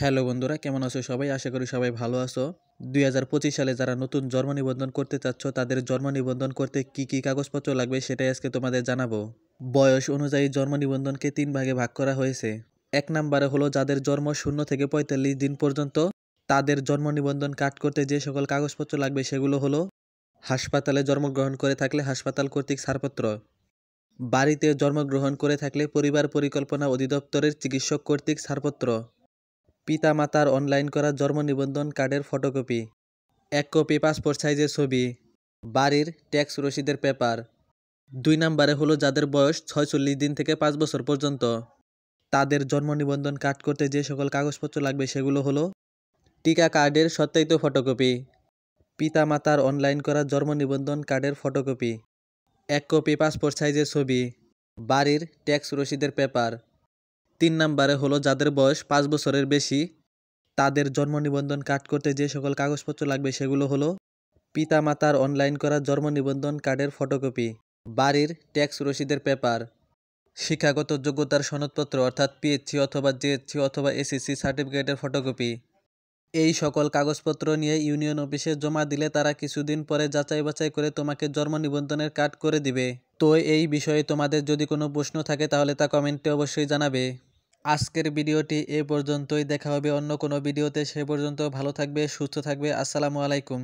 Hello বন্ধুরা, কেমন আছো সবাই? আশা করি সবাই ভালো আছো। 2025 সালে যারা নতুন জন্ম নিবন্ধন করতে চাচ্ছ তাদের জন্ম নিবন্ধন করতে কি কি কাগজপত্র লাগবে সেটাই আজকে তোমাদের জানাবো। বয়স অনুযায়ী জন্ম নিবন্ধনকে 3 ভাগে ভাগ করা হয়েছে। 1 নম্বরে হলো যাদের জন্ম 0 থেকে 45 দিন পর্যন্ত, তাদের জন্ম নিবন্ধন কার্ড করতে যে সকল কাগজপত্র লাগবে সেগুলো হলো: হাসপাতালে জন্মগ্রহণ করে থাকলে হাসপাতাল কর্তৃক ছাড়পত্র, বাড়িতে জন্মগ্রহণ করে থাকলে পরিবার পরিকল্পনা অধিদপ্তরের চিকিৎসক কর্তৃক ছাড়পত্র, পিতামাতার অনলাইন করা জন্ম নিবন্ধন কার্ডের ফটোকপি, 1 কপি পাসপোর্ট সাইজের ছবি, বাড়ির ট্যাক্স রসিদের পেপার। 2 নম্বরে হলো যাদের বয়স 46 দিন থেকে 5 বছর পর্যন্ত, তাদের জন্ম নিবন্ধন কার্ড করতে যে সকল কাগজপত্র লাগবে সেগুলো হলো: টিকা কার্ডের সত্যায়িত ফটোকপি, পিতামাতার অনলাইন করা জন্ম নিবন্ধন কার্ডের ফটোকপি, 1 কপি পাসপোর্ট সাইজের ছবি, বাড়ির ট্যাক্স রসিদের পেপার। 3 নম্বরে হলো যাদের বয়স 5 বছরের বেশি, তাদের জন্ম নিবন্ধন কার্ড করতে যে সকল কাগজপত্র লাগবে সেগুলো হলো: পিতামাতার অনলাইন করা জন্ম নিবন্ধন কার্ডের ফটোকপি, বাড়ির ট্যাক্স রসিদের পেপার, শিক্ষাগত যোগ্যতার সনদপত্র অর্থাৎ পিএইচসি অথবা জিএইচসি অথবা এসএসসি সার্টিফিকেটের ফটোকপি। এই সকল কাগজপত্র নিয়ে ইউনিয়ন অফিসে জমা দিলে তারা কিছুদিন পরে যাচাই বাছাই করে তোমাকে জন্ম নিবন্ধনের কার্ড করে দিবে। তো এই বিষয়ে তোমাদের যদি কোনো প্রশ্ন থাকে তাহলে তা কমেন্টে অবশ্যই জানাবে। আজকের ভিডিওটি এ পর্যন্তই, দেখা হবে অন্য কোনো ভিডিওতে। সে পর্যন্ত ভালো থাকবে, সুস্থ থাকবে। আসসালামু আলাইকুম।